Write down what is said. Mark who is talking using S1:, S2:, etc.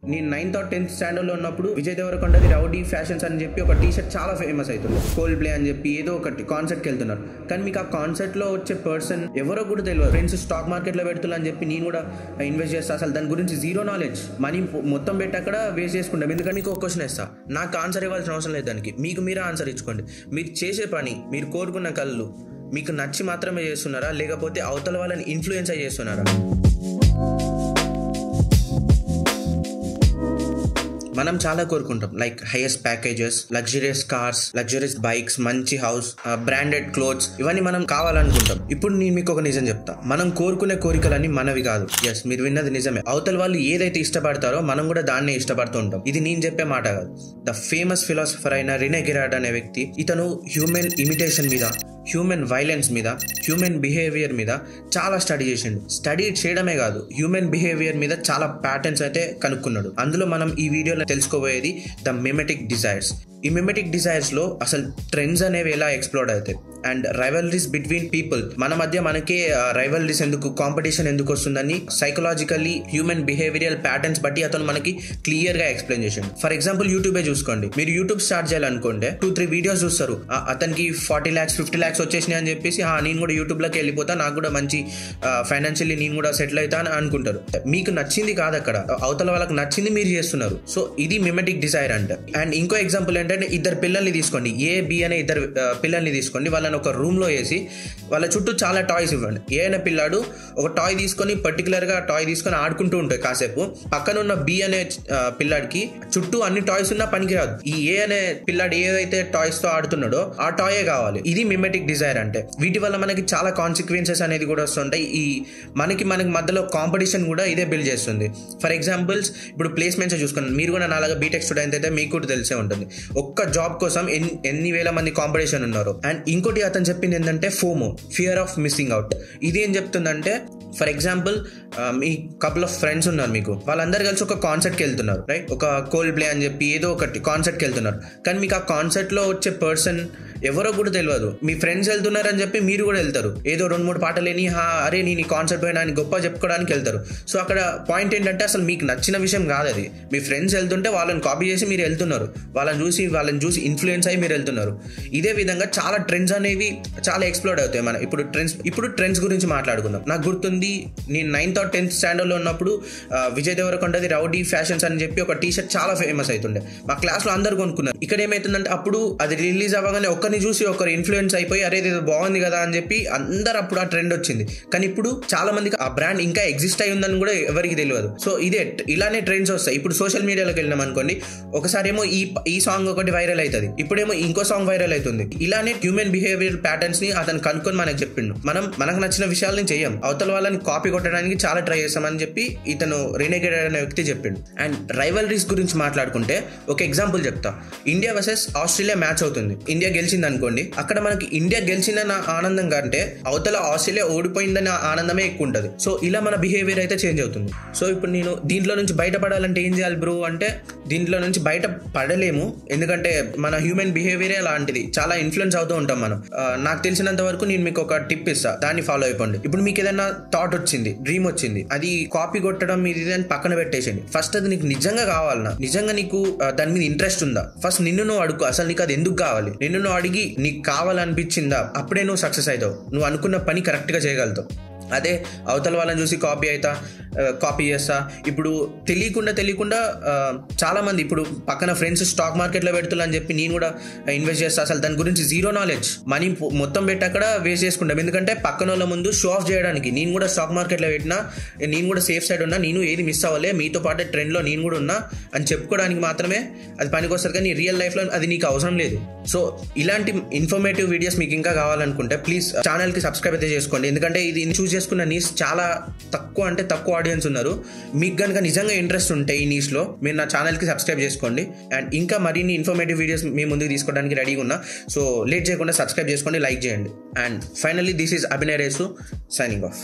S1: నేను 9th or 10th స్టాండర్డ్లో ఉన్నప్పుడు Vijay దేవరకొండది rowdy fashions అని చెప్పి ఒక టీషర్ట్ చాలా ఫేమస్ అవుతుంది. కోల్డ్ ప్లే అని చెప్పి ఏదో ఒకటి కాన్సర్ట్కి వెళ్తున్నారు. కానీ మీకు ఆ కాన్సర్ట్లో వచ్చే పర్సన్ ఎవరో కూడా తెలియదు. ఫ్రెండ్స్ స్టాక్ మార్కెట్లో పెడుతున్నా అని చెప్పి నేను కూడా ఇన్వెస్ట్ చేస్తా, అసలు దాని గురించి జీరో నాలెడ్జ్. మనీ మొత్తం పెట్టి అక్కడ వేస్ట్ చేసుకుంటాం. ఎందుకంటే మీకు ఒక క్వశ్చన్ ఇస్తా, నాకు ఆన్సర్ ఇవ్వాల్సిన అవసరం లేదు దానికి, మీకు మీరే ఆన్సర్ ఇచ్చుకోండి. మీరు చేసే పని, మీరు కోరుకున్న కళ్ళు మీకు నచ్చి మాత్రమే చేస్తున్నారా, లేకపోతే అవతల వాళ్ళని ఇన్ఫ్లుయెన్స్ అయ్యి చేస్తున్నారా? మనం చాలా కోరుకుంటాం, like highest packages, luxurious cars, luxurious bikes, మంచి హౌస్, బ్రాండెడ్ క్లోత్స్, ఇవన్నీ మనం కావాలనుకుంటాం. ఇప్పుడు నేను మీకు ఒక నిజం చెప్తా, మనం కోరుకునే కోరికలన్నీ మనవి కాదు. ఎస్, మీరు విన్నది నిజమే. అవతల వాళ్ళు ఏదైతే ఇష్టపడతారో మనం కూడా దాన్నే ఇష్టపడుతూ ఉంటాం. ఇది నేను చెప్పే మాట కాదు. ద ఫేమస్ ఫిలాసఫర్ అయిన రెనే గిరార్డ్ అనే వ్యక్తి, ఇతను హ్యూమన్ ఇమిటేషన్ మీద, హ్యూమన్ వైలెన్స్ మీద, హ్యూమన్ బిహేవియర్ మీద చాలా స్టడీ చేసిండు. స్టడీ చేయడమే కాదు, హ్యూమన్ బిహేవియర్ మీద చాలా ప్యాటర్న్స్ అయితే కనుక్కున్నాడు. అందులో మనం ఈ వీడియోలో తెలుసుకోబోయేది ద మిమెటిక్ డిజైర్స్. ఈ మిమెటిక్ డిజైర్స్ లో అసలు ట్రెండ్స్ అనేవి ఎలా ఎక్స్ప్లోర్ అవుతాయి, అండ్ రైవల్రీస్ బిట్వీన్ పీపుల్, మన మధ్య మనకే రైవల్రీస్ ఎందుకు, కాంపిటీషన్ ఎందుకు వస్తుందని సైకలాజికల్లీ హ్యూమన్ బిహేవియరల్ ప్యాటర్న్స్ బట్టి అతను మనకి క్లియర్ గా ఎక్స్ప్లెయిన్ చేసిండు. ఫర్ ఎగ్జాంపుల్ యూట్యూబే చూసుకోండి. మీరు యూట్యూబ్ స్టార్ట్ చేయాలనుకోండి, 2-3 వీడియోస్ చూస్తారు, అతనికి 40 lakhs 50 lakhs వచ్చేసినాయి అని చెప్పేసి నేను కూడా యూట్యూబ్ లోకి వెళ్ళిపోతా, నాకు కూడా మంచి ఫైనాన్షియల్లీ నేను కూడా సెటిల్ అవుతా అని అనుకుంటారు. మీకు నచ్చింది కాదు అక్కడ, అవతల వాళ్ళకి నచ్చింది మీరు చేస్తున్నారు. సో ఇది మిమెటిక్ డిజైర్ అంటే. అండ్ ఇంకో ఎగ్జాంపుల్ ఏంటంటే, ఇద్దరు పిల్లల్ని తీసుకోండి, ఏ బి అనే ఇద్దరు పిల్లల్ని తీసుకోండి, వాళ్ళని ఒక రూమ్ లో వేసి వాళ్ళ చుట్టూ చాలా టాయ్స్ ఇవ్వండి. ఏ అనే పిల్లాడు ఒక టాయ్ తీసుకొని పర్టికులర్ గా టాయ్ తీసుకొని ఆడుకుంటూ ఉంటాయి కాసేపు. పక్కన ఉన్న బి అనే పిల్లాడికి చుట్టూ అన్ని టాయ్స్ ఉన్నా పనికిరాదు. ఈ ఏ అనే పిల్లాడు ఏదైతే టాయ్స్ తో ఆడుతున్నాడో ఆ టాయే కావాలి. ఇది మిమెటిక్ డిజైర్ అంటే. వీటి వల్ల మనకి చాలా కాన్సిక్వెన్సెస్ అనేది కూడా వస్తుంటాయి. ఈ మనకి మధ్యలో కాంపిటీషన్ కూడా ఇదే బిల్డ్ చేస్తుంది. ఫర్ ఎగ్జాంపుల్స్, ఇప్పుడు ప్లేస్మెంట్స్ చూసుకోండి. మీరు కూడా నాలాగా బీటెక్ స్టూడెంట్ అయితే మీకు కూడా తెలిసే ఉంటుంది, ఒక్క జాబ్ కోసం ఎన్ని వేల మంది కాంపిటీషన్ ఉన్నారు. అండ్ ఇంకోటి అతను చెప్పింది ఏంటంటే FOMO, fear of missing out. ఇది ఏం చెప్తుందంటే, for example me couple of friends ఉన్నారు, మీకు వాళ్ళందరూ కలిసి ఒక కాన్సర్ట్కి వెళ్తున్నారు, రైట్? ఒక కోల్డ్ ప్లే అని చెప్పి ఏదో ఒకటి కాన్సర్ట్కి వెళ్తున్నారు. కానీ మీకు ఆ కాన్సర్ట్లో వచ్చే పర్సన్ ఎవరో కూడా తెలియదు. మీ ఫ్రెండ్స్ వెళ్తున్నారు అని చెప్పి మీరు కూడా వెళ్తారు. ఏదో 2-3 పాటలేని అరే నేను ఈ కాన్సర్ట్ పోయినా అని గొప్ప చెప్పుకోవడానికి వెళ్తారు. సో అక్కడ పాయింట్ ఏంటంటే, అసలు మీకు నచ్చిన విషయం కాదు అది. మీ ఫ్రెండ్స్ వెళ్తుంటే వాళ్ళని కాపీ చేసి మీరు వెళ్తున్నారు, వాళ్ళని చూసి ఇన్ఫ్లుయెన్స్ అయ్యి మీరు వెళ్తున్నారు. ఇదే విధంగా చాలా ట్రెండ్స్ అనేవి చాలా ఎక్స్ప్లోర్ అవుతాయి. మనం ఇప్పుడు ట్రెండ్స్ గురించి మాట్లాడుకుందాం. నాకు గుర్తుంది, నేను 9th or 10th స్టాండర్డ్లో ఉన్నప్పుడు విజయ్ దేవరకొండది రౌడీ ఫ్యాషన్స్ అని చెప్పి ఒక టీషర్ట్ చాలా ఫేమస్ అవుతుండే. మా క్లాస్లో అందరు కొనుక్కున్నారు. ఇక్కడ ఏమవుతుందంటే, అప్పుడు అది రిలీజ్ అవ్వగానే ఒకరిని చూసి ఒకరు ఇన్ఫ్లుయెన్స్ అయిపోయి అరే ఇది బాగుంది కదా అని చెప్పి అందరు అప్పుడు ఆ ట్రెండ్ వచ్చింది. కానీ ఇప్పుడు చాలా మందికి ఆ బ్రాండ్ ఇంకా ఎగ్జిస్ట్ అయి ఉందని కూడా ఎవరికి తెలియదు. సో ఇలానే ట్రెండ్స్ వస్తాయి. ఇప్పుడు సోషల్ మీడియాలోకి వెళ్ళినాం అనుకోండి, ఒకసారి ఏమో ఈ సాంగ్ ఒకటి వైరల్ అవుతుంది, ఇప్పుడేమో ఇంకో సాంగ్ వైరల్ అవుతుంది. ఇలానే హ్యూమన్ బిహేవియర్ ప్యాటర్న్స్ ని అతను కనుక్కొని మనకు చెప్పిండు. మనకు నచ్చిన విషయాలను చెయ్యం, అవతల వాళ్ళని కాపీ కొట్టడానికి చాలా ట్రై చేస్తామని చెప్పి ఇతను రెనే గిరార్డ్ అనే వ్యక్తి చెప్పిండు. అండ్ రైవల్రీస్ గురించి మాట్లాడుకుంటే ఒక ఎగ్జాంపుల్ చెప్తా. ఇండియా వర్సెస్ ఆస్ట్రేలియా మ్యాచ్ అవుతుంది. ఇండియా గెలిచింది అనుకోండి, అక్కడ మనకి ఇండియా గెలిచిందన్న ఆనందం కంటే అవతల ఆస్ట్రేలియా ఓడిపోయిందన్న ఆనందమే ఎక్కువ ఉంటుంది. సో ఇలా మన బిహేవియర్ అయితే చేంజ్ అవుతుంది. సో ఇప్పుడు నేను దీంట్లో నుంచి బయటపడాలంటే ఏం చేయాలి బ్రో అంటే, దీంట్లో నుంచి బయట పడలేము, ఎందుకంటే మన హ్యూమన్ బిహేవియరే అలాంటిది, చాలా ఇన్ఫ్లుయెన్స్ అవుతూ ఉంటాం మనం. నాకు తెలిసినంత వరకు నేను మీకు ఒక టిప్ ఇస్తా, దాన్ని ఫాలో అయిపోండి. ఇప్పుడు మీకు ఏదైనా థాట్ వచ్చింది, డ్రీమ్ వచ్చింది, అది కాపీ కొట్టడం ఇది అని పక్కన పెట్టేసింది. ఫస్ట్ అది నీకు నిజంగా కావాలన్నా, నిజంగా నీకు దాని మీద ఇంట్రెస్ట్ ఉందా, ఫస్ట్ నిన్ను నువ్వు అడుగు, అసలు నీకు అది ఎందుకు కావాలి, నిన్ను నువ్వు అడిగి నీకు కావాలనిపించిందా, అప్పుడే నువ్వు సక్సెస్ అవుతావు, నువ్వు అనుకున్న పని కరెక్ట్గా చేయగలుగుతావు. అదే అవతల వాళ్ళని చూసి కాపీ చేస్తా. ఇప్పుడు తెలియకుండా చాలా మంది ఇప్పుడు పక్కన ఫ్రెండ్స్ స్టాక్ మార్కెట్లో పెడుతున్నా అని చెప్పి నేను కూడా ఇన్వెస్ట్ చేస్తా, అసలు దాని గురించి జీరో నాలెడ్జ్. మనీ మొత్తం పెట్టి అక్కడ వేస్ట్ చేసుకుంటాం. ఎందుకంటే పక్కన వాళ్ళ ముందు షో ఆఫ్ చేయడానికి, నేను కూడా స్టాక్ మార్కెట్లో పెట్టినా, నేను కూడా సేఫ్ సైడ్ ఉన్నా, నేను ఏది మిస్ అవ్వలే, మీతో పాటు ట్రెండ్లో నేను కూడా ఉన్నా అని చెప్పుకోవడానికి మాత్రమే అది పనికొస్తుంది. కానీ రియల్ లైఫ్లో అది నీకు అవసరం లేదు. సో ఇలాంటి ఇన్ఫర్మేటివ్ వీడియోస్ మీకు ఇంకా కావాలనుకుంటే ప్లీజ్ ఛానల్కి సబ్స్క్రైబ్ అయితే చేసుకోండి. ఎందుకంటే ఇది చూస్ చేసుకున్న నీస్ చాలా తక్కువ ఆడియన్స్ ఉన్నారు. మీకు కనుక నిజంగా ఇంట్రెస్ట్ ఉంటే ఈ నీస్లో, మీరు నా ఛానల్కి సబ్స్క్రైబ్ చేసుకోండి. అండ్ ఇంకా మరిన్ని ఇన్ఫర్మేటివ్ వీడియోస్ మీ ముందుకు తీసుకోవడానికి రెడీగా ఉన్నా. సో లేట్ చేయకుండా సబ్స్క్రైబ్ చేసుకోండి, లైక్ చేయండి. And finally this is Abhinay race signing off.